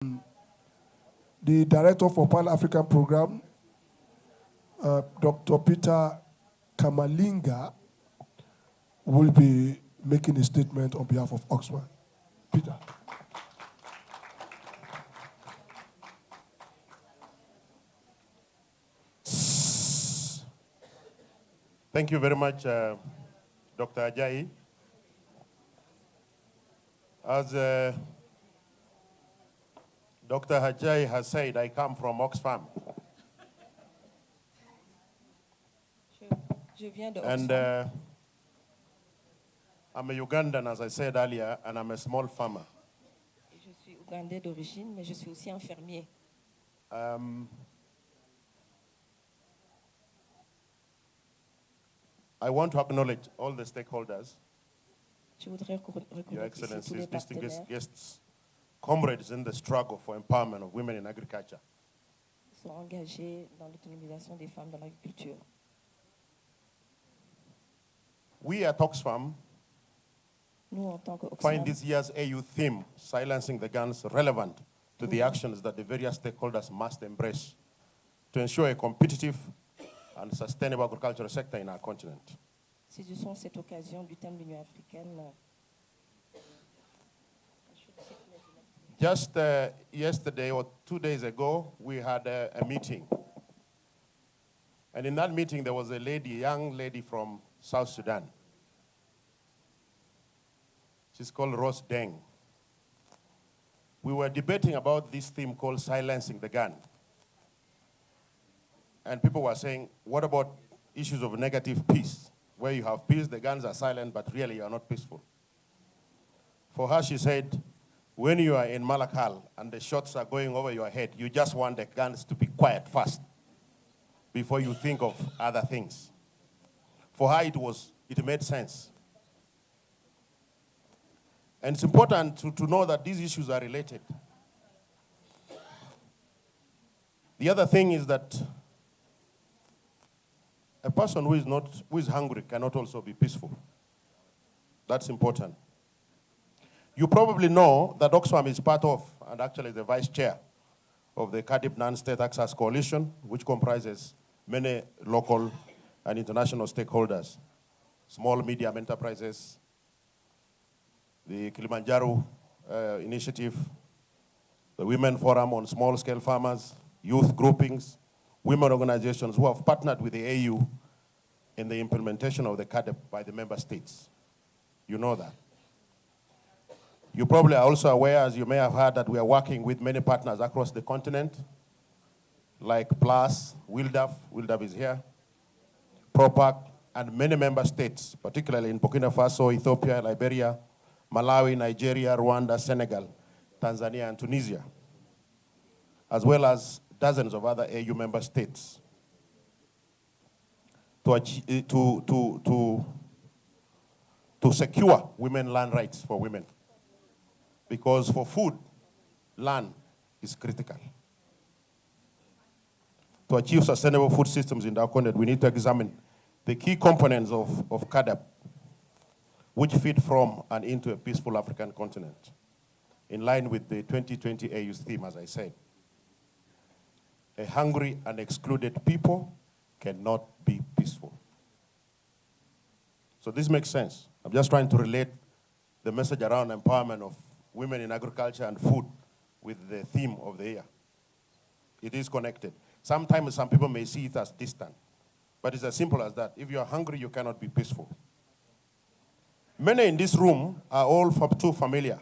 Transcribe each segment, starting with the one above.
The Director for Pan-African Program, Dr. Peter Kamalinga, will be making a statement on behalf of Oxfam. Peter. Thank you very much, Dr. Ajayi. As Dr. Ajayi has said, I come from Oxfam. Je viens de And Oxfam. I'm a Ugandan, as I said earlier, and I'm a small farmer. Je suis ougandais d'origine, mais je suis aussi un fermier. I want to acknowledge all the stakeholders, Je voudrais Your reconnaître ici tous Excellencies, les distinguished partenaires guests, comrades in the struggle for empowerment of women in agriculture. qui sont engagés dans l'autonomisation des femmes dans l'agriculture. We at Oxfam Nous, en tant find qu'Oxfam, this year's AU theme, Silencing the Guns, relevant to the actions that the various stakeholders must embrace to ensure a competitive and sustainable agricultural sector in our continent. saisissons cette occasion du thème de l'Union africaine. Just yesterday or 2 days ago, we had a meeting. And in that meeting, there was a young lady from South Sudan. She's called Rose Deng. We were debating about this theme called Silencing the Gun. And people were saying, what about issues of negative peace? Where you have peace, the guns are silent, but really you are not peaceful. For her, she said, when you are in Malakal and the shots are going over your head, you just want the guns to be quiet first before you think of other things. For her, it made sense. And it's important to know that these issues are related. The other thing is that a person who is hungry cannot also be peaceful. That's important. You probably know that Oxfam is part of, and actually the vice chair of the Cardiff Non-State Access Coalition, which comprises many local and international stakeholders, small, medium enterprises, the Kilimanjaro Initiative, the Women Forum on Small-Scale Farmers, youth groupings, women organizations who have partnered with the AU in the implementation of the CADEP by the member states. You know that. You probably are also aware, as you may have heard, that we are working with many partners across the continent, like PLAS, WILDAF is here, PROPAC, and many member states, particularly in Burkina Faso, Ethiopia, Liberia, Malawi, Nigeria, Rwanda, Senegal, Tanzania, and Tunisia, as well as dozens of other AU member states to secure women land rights for women. Because for food, land is critical. To achieve sustainable food systems in our continent, we need to examine the key components of CADEP, which feed from and into a peaceful African continent, in line with the 2020 AU's theme, as I said. A hungry and excluded people cannot be peaceful. So this makes sense. I'm just trying to relate the message around empowerment of women in agriculture and food with the theme of the year. It is connected. Sometimes some people may see it as distant, but it's as simple as that. If you're hungry, you cannot be peaceful. Many in this room are all too familiar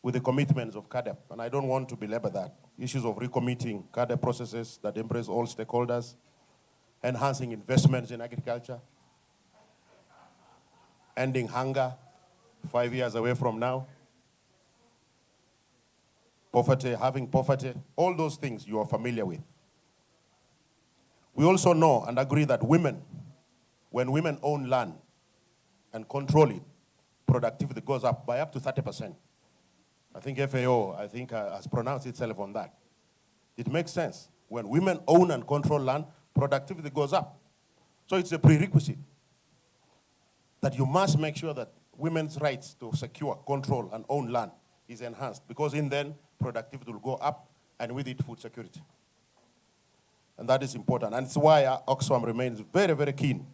with the commitments of CADEP, and I don't want to belabor that. Issues of recommitting CADEP processes that embrace all stakeholders, enhancing investments in agriculture, ending hunger 5 years away from now, poverty, having poverty, all those things you are familiar with. We also know and agree that when women own land and control it, productivity goes up by up to 30%. I think FAO, has pronounced itself on that. It makes sense. When women own and control land, productivity goes up. So it's a prerequisite that you must make sure that women's rights to secure, control, and own land is enhanced, because in then productivity will go up, and with it, food security. And that is important. And it's why Oxfam remains very, very keen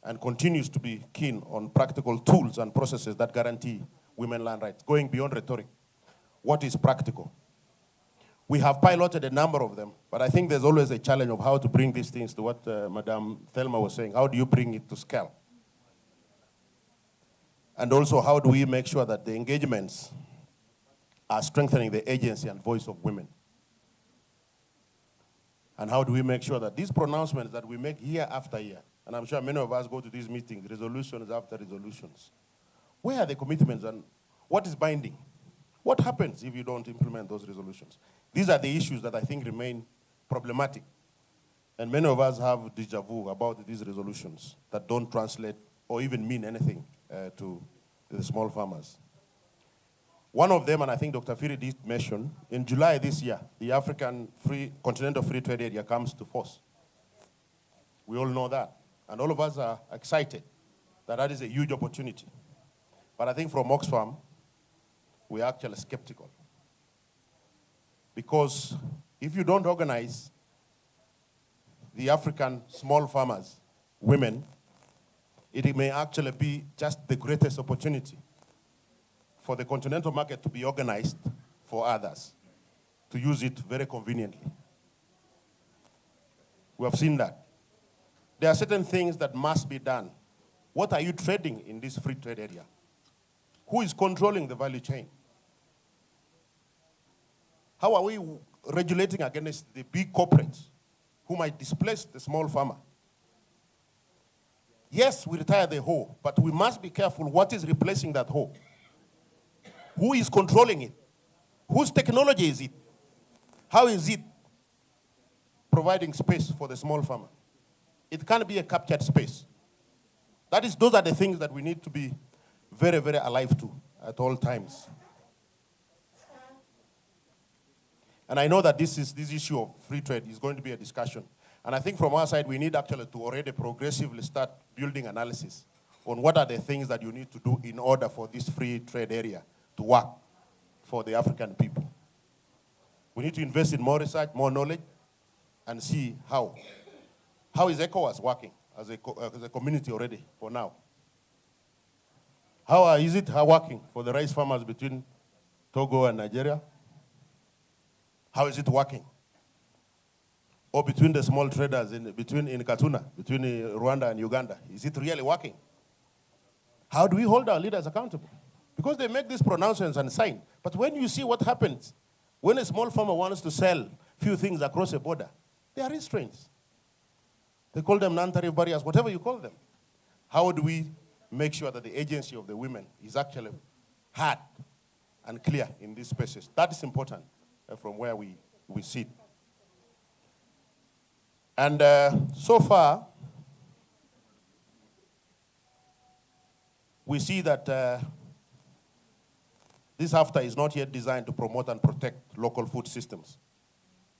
and continues to be keen on practical tools and processes that guarantee women land rights, going beyond rhetoric. What is practical? We have piloted a number of them, but I think there's always a challenge of how to bring these things to what Madame Thelma was saying. How do you bring it to scale? And also, how do we make sure that the engagements are strengthening the agency and voice of women? And how do we make sure that these pronouncements that we make year after year, and I'm sure many of us go to these meetings, resolutions after resolutions, where are the commitments and what is binding? What happens if you don't implement those resolutions? These are the issues that I think remain problematic. And many of us have deja vu about these resolutions that don't translate or even mean anything to the small farmers. One of them, and I think Dr. Firi did mention, in July this year, the African Continental Free Trade Area comes to force. We all know that. And all of us are excited that that is a huge opportunity. But I think from Oxfam, we're actually skeptical. Because if you don't organize the African small farmers, women, it may actually be just the greatest opportunity for the continental market to be organized for others, to use it very conveniently. We have seen that. There are certain things that must be done. What are you trading in this free trade area? Who is controlling the value chain? How are we regulating against the big corporates who might displace the small farmer? Yes, we retire the hoe, but we must be careful what is replacing that hoe. Who is controlling it? Whose technology is it? How is it providing space for the small farmer? It can't be a captured space. Those are the things that we need to be very, very alive to at all times. And I know that this issue of free trade is going to be a discussion. And I think from our side, we need actually to already progressively start building analysis on what are the things that you need to do in order for this free trade area to work for the African people. We need to invest in more research, more knowledge, and see how. How is ECOWAS working as a community already for now? How is it working for the rice farmers between Togo and Nigeria? How is it working? Or between the small traders in Katuna, between Rwanda and Uganda? Is it really working? How do we hold our leaders accountable? Because they make these pronouncements and sign. But when you see what happens, when a small farmer wants to sell few things across a border, there are restraints. They call them non-tariff barriers, whatever you call them. How do we make sure that the agency of the women is actually hard and clear in these spaces? That is important from where we sit. And so far, we see that this AFTA is not yet designed to promote and protect local food systems.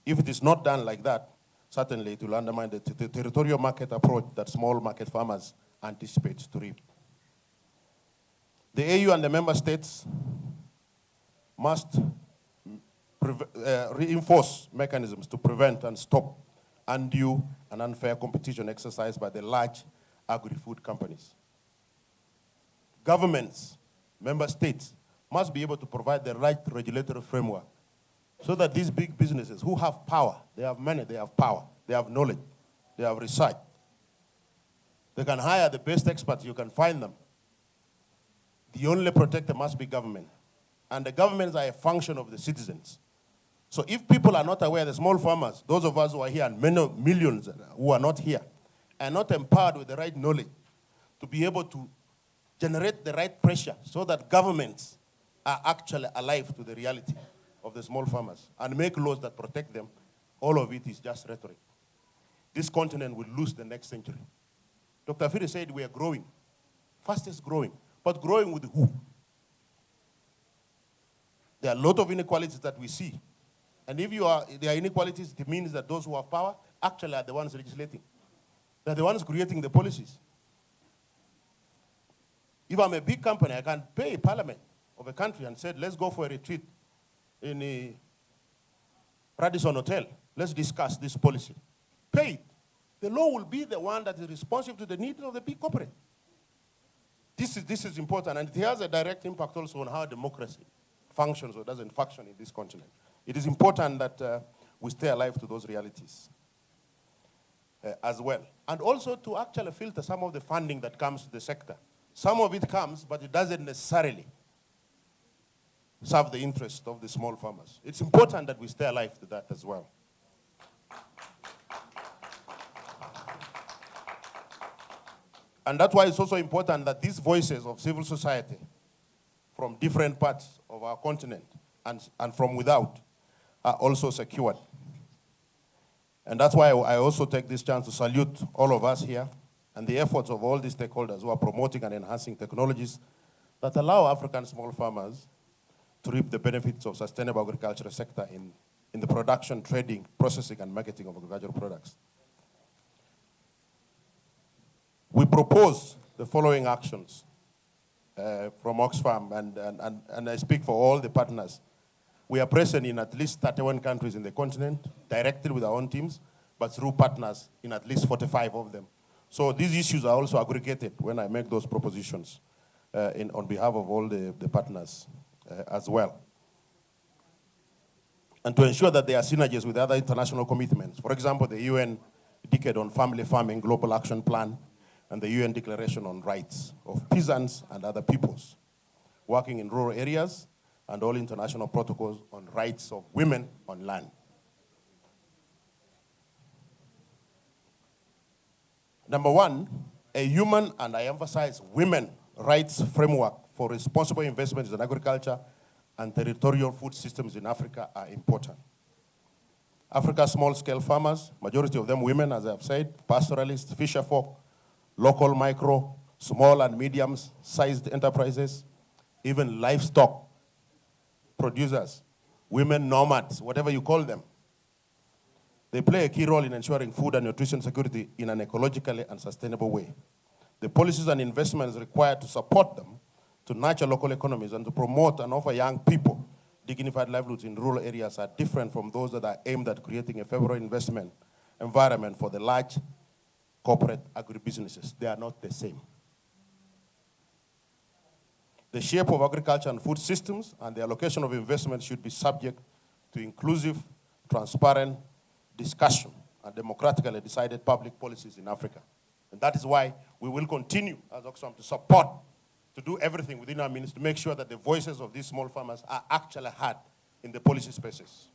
If it is not done like that, certainly it will undermine the territorial market approach that small market farmers anticipate to reap. The AU and the member states must reinforce mechanisms to prevent and stop undue and unfair competition exercised by the large agri-food companies. Governments, member states, must be able to provide the right regulatory framework so that these big businesses who have power, they have money, they have power, they have knowledge, they have research. They can hire the best experts, you can find them. The only protector must be government. And the governments are a function of the citizens. So if people are not aware, the small farmers, those of us who are here and many millions who are not here, are not empowered with the right knowledge to be able to generate the right pressure so that governments are actually alive to the reality of the small farmers and make laws that protect them, all of it is just rhetoric. This continent will lose the next century. Dr. Firi said we are growing, fastest growing, but growing with who? There are a lot of inequalities that we see. And if there are inequalities, it means that those who have power actually are the ones legislating. They're the ones creating the policies. If I'm a big company, I can pay parliament of a country and say, let's go for a retreat in a Radisson Hotel. Let's discuss this policy. Pay it. The law will be the one that is responsive to the needs of the big corporate. This is important, and it has a direct impact also on how democracy functions or doesn't function in this continent. It is important that we stay alive to those realities as well. And also to actually filter some of the funding that comes to the sector. Some of it comes, but it doesn't necessarily serve the interest of the small farmers. It's important that we stay alive to that as well. And that's why it's also important that these voices of civil society from different parts of our continent and from without are also secured. And that's why I also take this chance to salute all of us here and the efforts of all these stakeholders who are promoting and enhancing technologies that allow African small farmers to reap the benefits of sustainable agricultural sector in the production, trading, processing, and marketing of agricultural products. We propose the following actions from Oxfam, and I speak for all the partners. We are present in at least 31 countries in the continent, directly with our own teams, but through partners in at least 45 of them. So these issues are also aggregated when I make those propositions on behalf of all the partners as well. And to ensure that there are synergies with other international commitments. For example, the UN Decade on Family Farming Global Action Plan, and the UN Declaration on Rights of Peasants and Other Peoples, working in rural areas, and all international protocols on rights of women on land. Number one, a human, and I emphasize women, rights framework for responsible investments in agriculture and territorial food systems in Africa are important. Africa's small-scale farmers, majority of them women, as I've said, pastoralists, fisherfolk, local micro, small and medium-sized enterprises, even livestock producers, women nomads, whatever you call them. They play a key role in ensuring food and nutrition security in an ecologically and sustainable way. The policies and investments required to support them, to nurture local economies, and to promote and offer young people dignified livelihoods in rural areas are different from those that are aimed at creating a favorable investment environment for the large corporate agribusinesses. They are not the same. The shape of agriculture and food systems and the allocation of investment should be subject to inclusive, transparent discussion and democratically decided public policies in Africa. And that is why we will continue as Oxfam to support, to do everything within our means to make sure that the voices of these small farmers are actually heard in the policy spaces.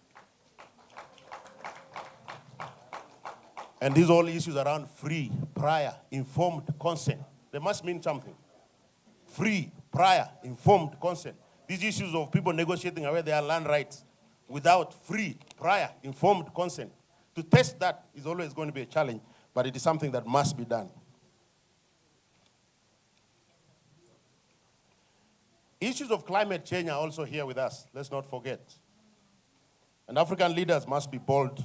And these all issues around free, prior, informed consent. They must mean something. Free, prior, informed consent. These issues of people negotiating away their land rights without free, prior, informed consent. To test that is always going to be a challenge, but it is something that must be done. Issues of climate change are also here with us. Let's not forget. And African leaders must be bold,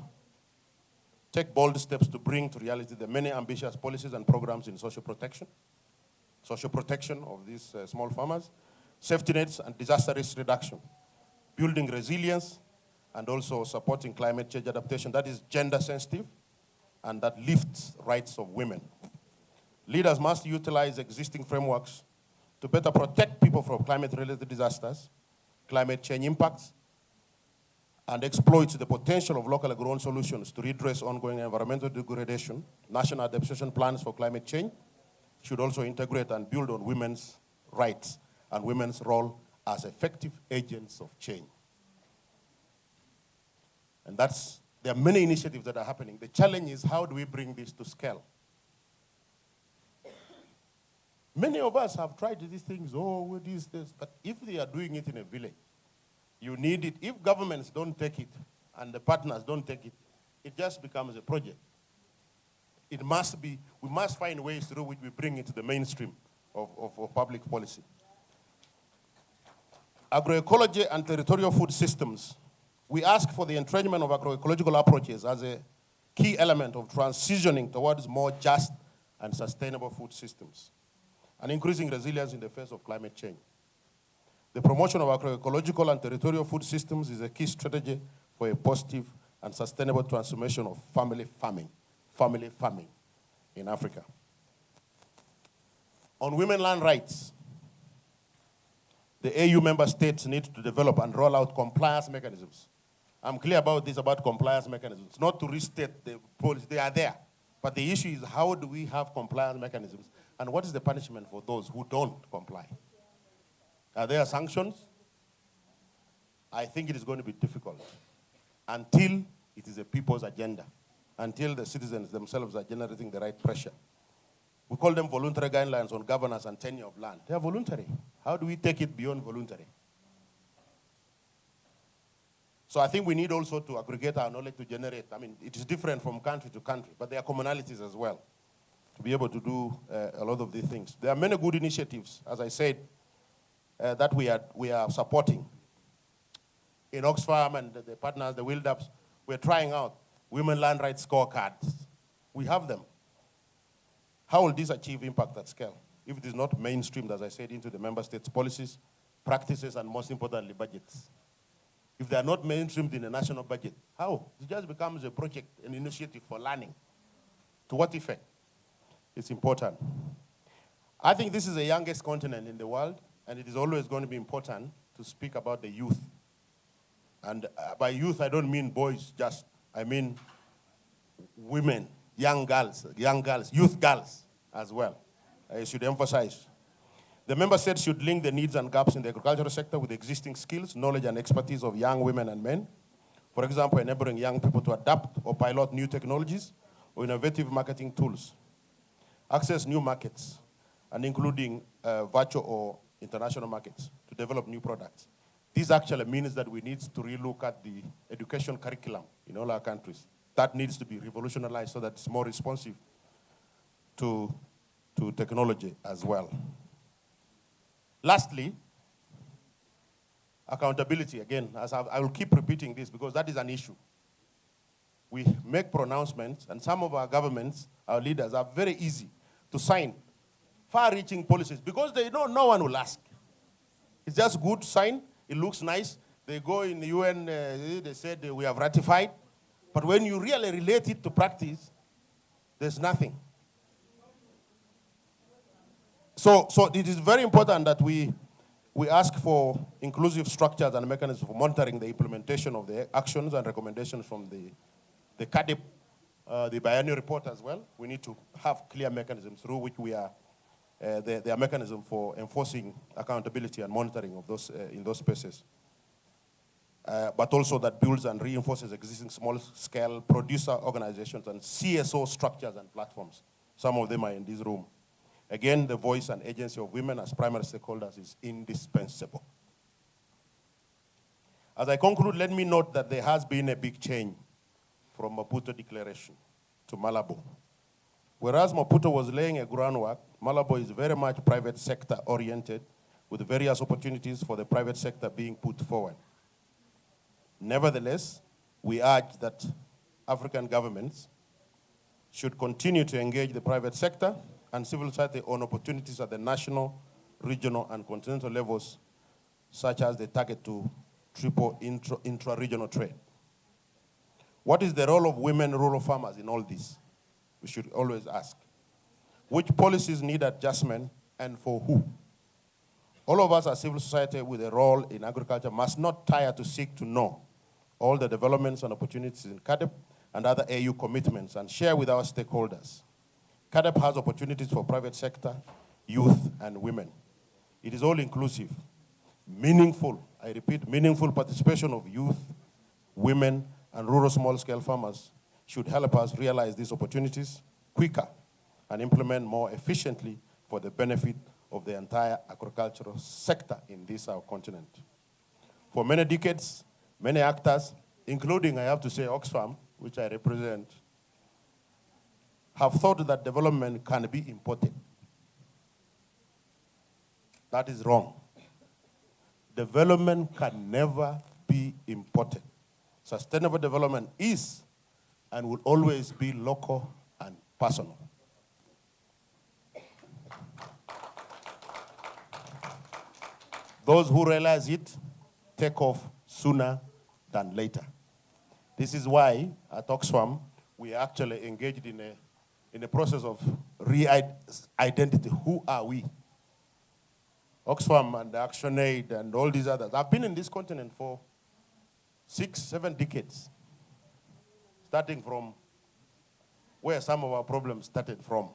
take bold steps to bring to reality the many ambitious policies and programs in social protection of these small farmers, safety nets and disaster risk reduction, building resilience, and also supporting climate change adaptation that is gender sensitive and that lifts rights of women. Leaders must utilize existing frameworks to better protect people from climate-related disasters, climate change impacts, and exploit the potential of locally grown solutions to redress ongoing environmental degradation. National adaptation plans for climate change should also integrate and build on women's rights and women's role as effective agents of change. And there are many initiatives that are happening. The challenge is, how do we bring this to scale? Many of us have tried these things, but if they are doing it in a village, you need it. If governments don't take it and the partners don't take it, it just becomes a project. We must find ways through which we bring it to the mainstream of public policy. Agroecology and territorial food systems. We ask for the entrenchment of agroecological approaches as a key element of transitioning towards more just and sustainable food systems and increasing resilience in the face of climate change. The promotion of agroecological and territorial food systems is a key strategy for a positive and sustainable transformation of family farming in Africa. On women land rights, the AU member states need to develop and roll out compliance mechanisms. I'm clear about this, about compliance mechanisms, not to restate the policy, they are there. But the issue is, how do we have compliance mechanisms, and what is the punishment for those who don't comply? Are there sanctions? I think it is going to be difficult until it is a people's agenda, until the citizens themselves are generating the right pressure. We call them voluntary guidelines on governance and tenure of land. They are voluntary. How do we take it beyond voluntary? So I think we need also to aggregate our knowledge to generate. I mean, it is different from country to country, but there are commonalities as well to be able to do a lot of these things. There are many good initiatives, as I said, that we are supporting. In Oxfam and the partners, the WILDAPs, we're trying out women land rights scorecards. We have them. How will this achieve impact at scale if it is not mainstreamed, as I said, into the member states' policies, practices, and most importantly, budgets? If they are not mainstreamed in the national budget, how? It just becomes a project, an initiative for learning. To what effect? It's important. I think this is the youngest continent in the world, and it is always going to be important to speak about the youth. And by youth, I don't mean boys just. I mean women, young girls, youth girls as well. I should emphasize. The member states should link the needs and gaps in the agricultural sector with existing skills, knowledge, and expertise of young women and men. For example, enabling young people to adapt or pilot new technologies or innovative marketing tools. Access new markets, and including virtual or international markets to develop new products. This actually means that we need to relook at the education curriculum in all our countries. That needs to be revolutionized so that it's more responsive to technology as well. Lastly, accountability. Again, I will keep repeating this because that is an issue. We make pronouncements, and some of our governments, our leaders, are very easy to sign far-reaching policies because they know no one will ask. It's just good to sign. It looks nice. They go in the UN, they said we have ratified. But when you really relate it to practice, there's nothing. So it is very important that we ask for inclusive structures and mechanisms for monitoring the implementation of the actions and recommendations from the CADIP, the biennial report as well. We need to have clear mechanisms through which we are, there are mechanisms for enforcing accountability and monitoring of those in those spaces. But also that builds and reinforces existing small-scale producer organizations and CSO structures and platforms. Some of them are in this room. Again, the voice and agency of women as primary stakeholders is indispensable. As I conclude, let me note that there has been a big change from Maputo Declaration to Malabo. Whereas Maputo was laying a groundwork, Malabo is very much private sector oriented with various opportunities for the private sector being put forward. Nevertheless, we urge that African governments should continue to engage the private sector and civil society on opportunities at the national, regional, and continental levels, such as the target to triple intra-regional trade. What is the role of women rural farmers in all this? We should always ask. Which policies need adjustment and for who? All of us as civil society with a role in agriculture must not tire to seek to know all the developments and opportunities in CADEP and other AU commitments and share with our stakeholders. CADEP has opportunities for private sector, youth, and women. It is all inclusive, meaningful, I repeat, meaningful participation of youth, women, and rural small-scale farmers should help us realize these opportunities quicker and implement more efficiently for the benefit of the entire agricultural sector in this our continent. For many decades, many actors, including, I have to say, Oxfam, which I represent, have thought that development can be imported. That is wrong. Development can never be imported. Sustainable development is and will always be local and personal. Those who realize it take off sooner than later. This is why at Oxfam we are actually engaged in a process of re-identity. Who are we? Oxfam and ActionAid and all these others. I've been in this continent for 6, 7 decades, starting from where some of our problems started from.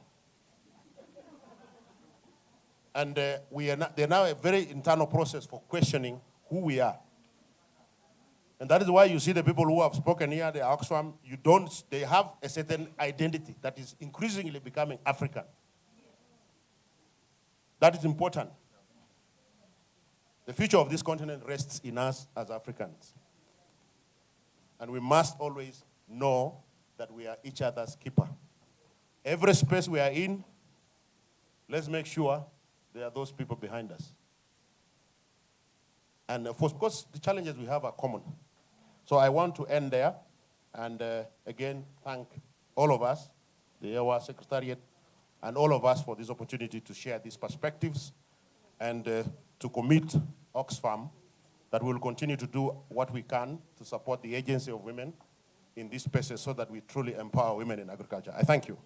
And they're now a very internal process for questioning who we are. And that is why you see the people who have spoken here, the Oxfam, they have a certain identity that is increasingly becoming African. That is important. The future of this continent rests in us as Africans. And we must always know that we are each other's keeper. Every space we are in, let's make sure there are those people behind us. And of course, the challenges we have are common. So I want to end there and again thank all of us, the EWA Secretariat, and all of us for this opportunity to share these perspectives and to commit Oxfam that we will continue to do what we can to support the agency of women in these spaces so that we truly empower women in agriculture. I thank you.